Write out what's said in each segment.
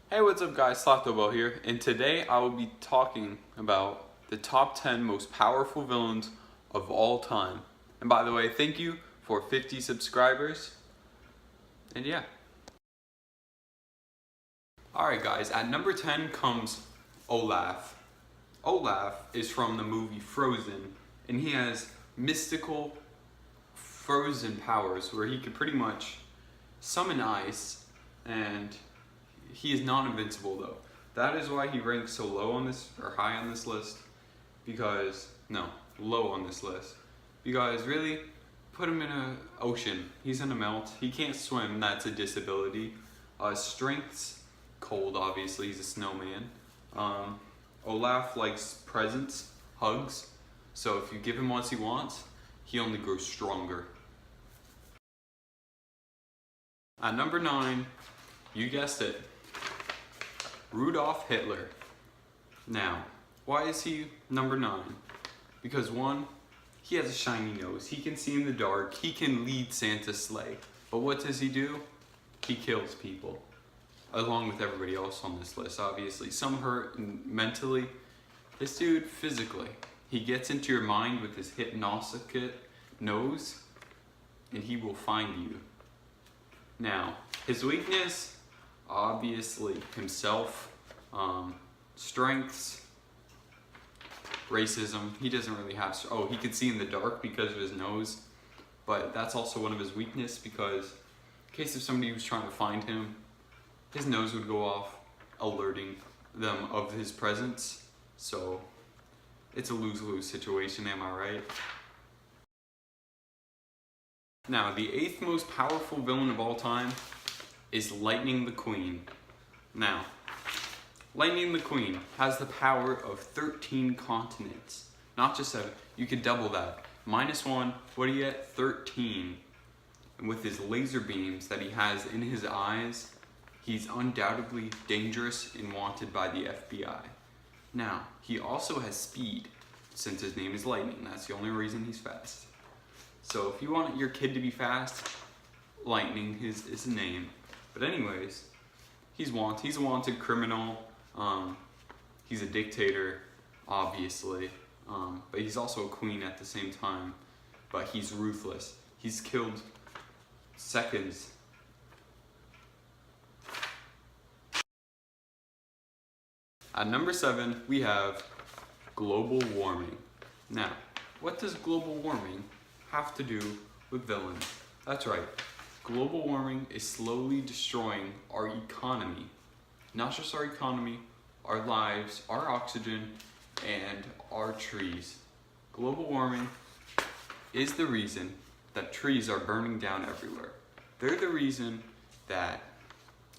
Hey, what's up guys, Slothobell here, and today I will be talking about the top 10 most powerful villains of all time. And by the way, thank you for 50 subscribers, and yeah. Alright guys, at number 10 comes Olaf. Olaf is from the movie Frozen, and he has mystical frozen powers where he could pretty much summon ice, and he is non-invincible though. That is why he ranks so low on this, or high on this list, low on this list. Because really, put him in an ocean, he's gonna melt. He can't swim, that's a disability. Strength's cold, obviously, he's a snowman. Olaf likes presents, hugs, so if you give him what he wants, he only grows stronger. At number 9, you guessed it, Rudolph Hitler. Now, why is he number 9? Because 1, he has a shiny nose, he can see in the dark, he can lead Santa's sleigh. But what does he do? He kills people. Along with everybody else on this list, obviously. Some hurt mentally. This dude, physically. He gets into your mind with his hypnostic nose, and he will find you. Now, his weakness, obviously himself, strengths, racism. He doesn't really have, he can see in the dark because of his nose, but that's also one of his weaknesses because in case if somebody was trying to find him, his nose would go off, alerting them of his presence. So it's a lose-lose situation, am I right? Now, the 8th most powerful villain of all time is Lightning McQueen. Now, Lightning McQueen has the power of 13 continents, not just 7. You could double that. -1, what do you get? 13. And with his laser beams that he has in his eyes, he's undoubtedly dangerous and wanted by the FBI. Now, he also has speed, since his name is Lightning. That's the only reason he's fast. So if you want your kid to be fast, Lightning is the name. But anyways, he's a wanted criminal. He's a dictator, obviously. But he's also a queen at the same time. But he's ruthless. He's killed seconds. At number 7, we have global warming. Now, what does global warming have to do with villains? That's right. Global warming is slowly destroying our economy. Not just our economy, our lives, our oxygen, and our trees. Global warming is the reason that trees are burning down everywhere. They're the reason that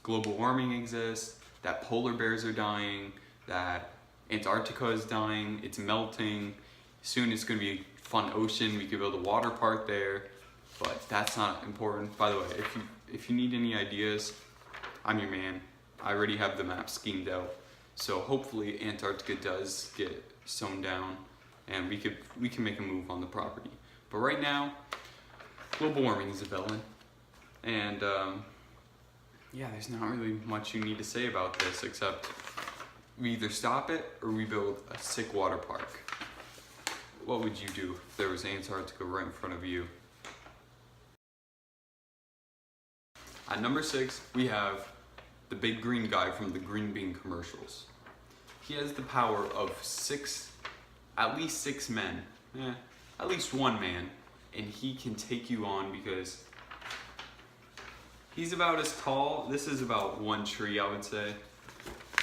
global warming exists, that polar bears are dying, that Antarctica is dying, it's melting. Soon it's going to be a fun ocean, we could build a water park there, but that's not important. By the way, if you need any ideas, I'm your man. I already have the map schemed out. So hopefully Antarctica does get sewn down and we can make a move on the property. But right now, global warming is a villain. And yeah, there's not really much you need to say about this except we either stop it or we build a sick water park. What would you do if there was Antarctica right in front of you? At number 6, we have the big green guy from the green bean commercials. He has the power of at least 6 men, at least 1 man, and he can take you on because he's about as tall. This is about 1 tree, I would say.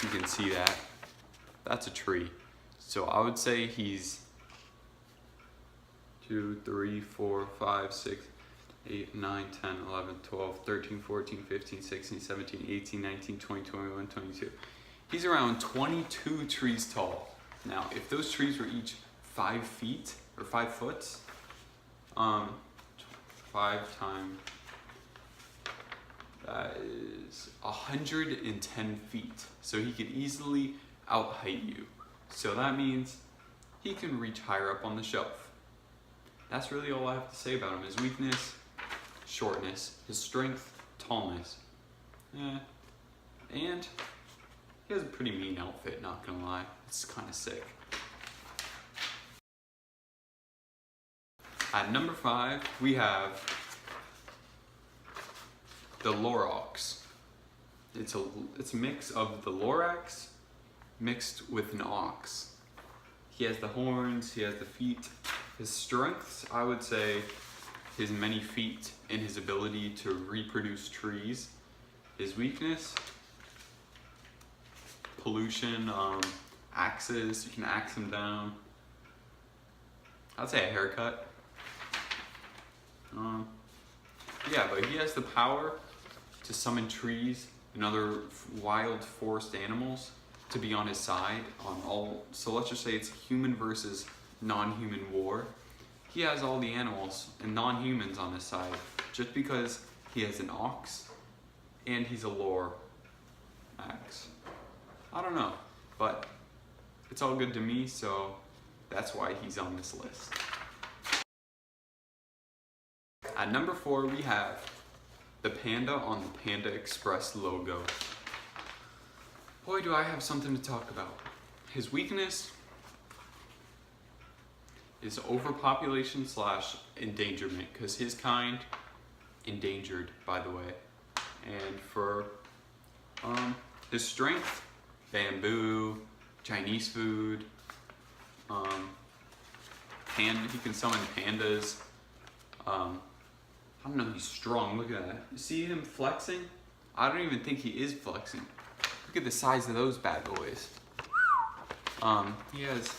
You can see that. That's a tree. So I would say he's 2, 3, 4, 5, 6, 8, 9, 10, 11, 12, 13, 14, 15, 16, 17, 18, 19, 20, 21, 22. He's around 22 trees tall. Now, if those trees were each 5 feet, or 5 foot, 5 times, that is 110 feet. So he could easily out-height you. So that means he can reach higher up on the shelf. That's really all I have to say about him. His weakness, shortness. His strength, tallness. And He has a pretty mean outfit, not gonna lie. It's kind of sick. At number 5, we have the Lorax. It's a mix of the Lorax mixed with an ox. He has the horns, he has the feet. His strengths, I would say, his many feet and his ability to reproduce trees. His weakness, pollution, axes, you can axe him down. I'd say a haircut. Yeah, but he has the power to summon trees and other wild forest animals to be on his side on all. So let's just say it's human versus non-human war. He has all the animals and non-humans on his side just because he has an ox and he's a Lorax. I don't know, but it's all good to me, so that's why he's on this list. At number 4, we have the panda on the Panda Express logo. Boy, do I have something to talk about. His weakness is overpopulation / endangerment, because his kind endangered, by the way. And for his strength, bamboo, Chinese food, he can summon pandas. I don't know, he's strong, look at that. You see him flexing? I don't even think he is flexing. Look at the size of those bad boys. He has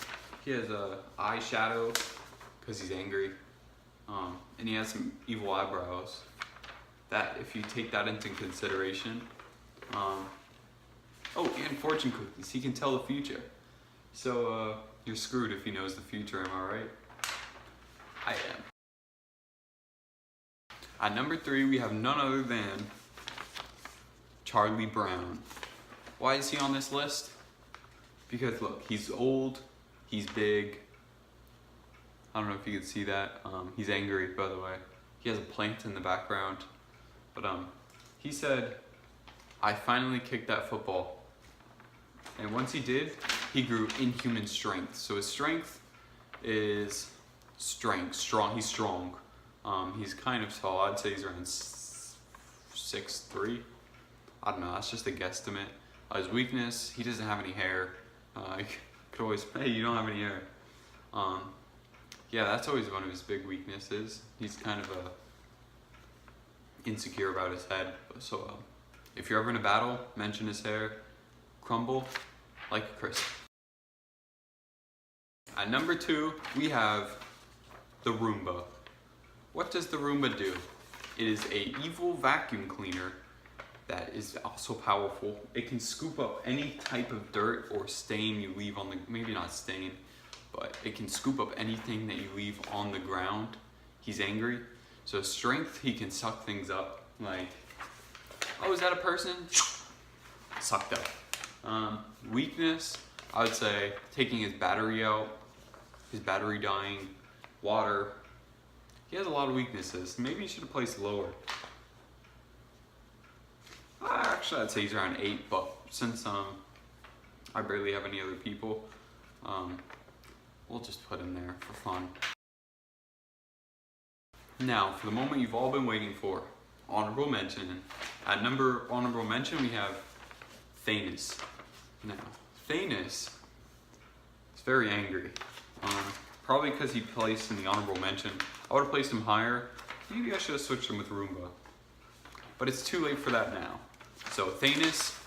a eyeshadow because he's angry. And he has some evil eyebrows. That, if you take that into consideration. Oh, and fortune cookies. He can tell the future. So, you're screwed if he knows the future, am I right? I am. At number 3, we have none other than Charlie Brown. Why is he on this list? Because look, he's old, he's big. I don't know if you can see that. He's angry, by the way. He has a plant in the background. But he said, I finally kicked that football. And once he did, he grew inhuman strength. So his strength is strong. He's strong. He's kind of tall. I'd say he's around 6'3". I don't know. That's just a guesstimate. His weakness, he doesn't have any hair. You could always, hey, you don't have any hair. Yeah, that's always one of his big weaknesses. He's kind of insecure about his head. So if you're ever in a battle, mention his hair. Crumble like a crisp. At number 2, we have the Roomba. What does the Roomba do? It is an evil vacuum cleaner that is also powerful. It can scoop up any type of dirt or stain you leave on the, maybe not stain, but it can scoop up anything that you leave on the ground. He's angry. So strength, he can suck things up. Like, oh, is that a person? Sucked up. Weakness, I would say taking his battery out, his battery dying, water. He has a lot of weaknesses. Maybe you should have placed lower. Actually, I'd say he's around 8, but since I barely have any other people, we'll just put him there for fun. Now, for the moment you've all been waiting for, honorable mention. At number honorable mention, we have Thanos. Now, Thanos is very angry. Probably because he placed in the honorable mention. I would have placed him higher. Maybe I should have switched him with Roomba. But it's too late for that now. So Thanos,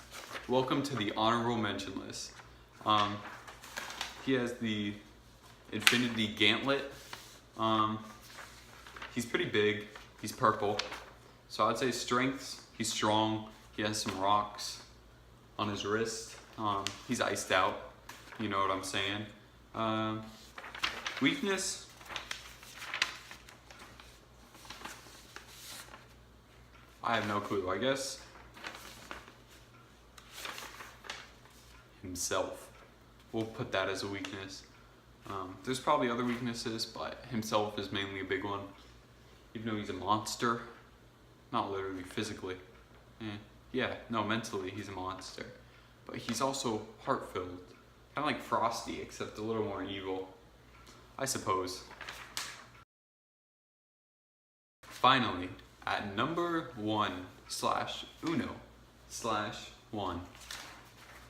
welcome to the honorable mention list. He has the Infinity Gauntlet. He's pretty big. He's purple. So I'd say strengths, he's strong. He has some rocks on his wrist. He's iced out. You know what I'm saying. Weakness, I have no clue. I guess himself. We'll put that as a weakness. There's probably other weaknesses, but himself is mainly a big one. Even though he's a monster, not literally, physically. Yeah, no, mentally he's a monster. but he's also heart-filled. Kind of like Frosty, except a little more evil, I suppose. Finally, at number 1/Uno/1,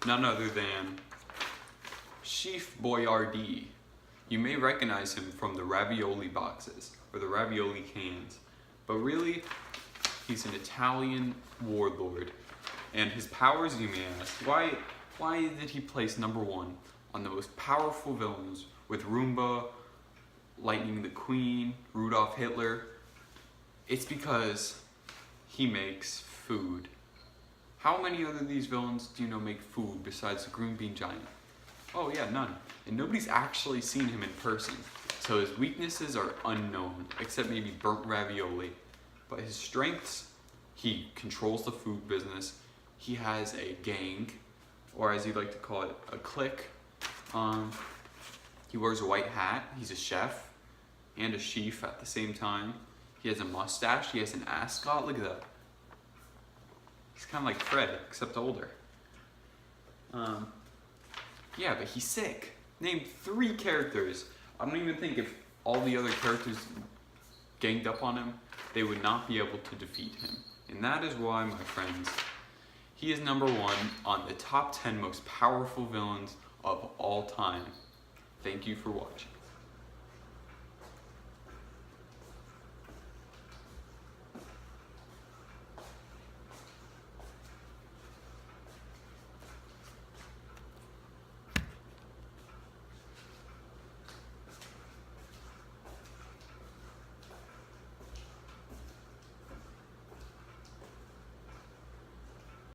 none other than Chef Boyardee. You may recognize him from the ravioli boxes or the ravioli cans, but really, he's an Italian warlord. And his powers, you may ask, why did he place number 1 on the most powerful villains with Roomba, Lightning the Queen, Rudolph Hitler? It's because he makes food. How many other of these villains do you know make food besides the Green Bean Giant? Oh yeah, none. And nobody's actually seen him in person, so his weaknesses are unknown, except maybe burnt ravioli. But his strengths, he controls the food business. He has a gang, or as you'd like to call it, a clique. He wears a white hat. He's a chef and a chef at the same time. He has a mustache. He has an ascot. Look at that. He's kind of like Fred, except older. Yeah, but he's sick. Name 3 characters. I don't even think if all the other characters ganged up on him, they would not be able to defeat him. And that is why, my friends, he is number 1 on the top 10 most powerful villains of all time. Thank you for watching.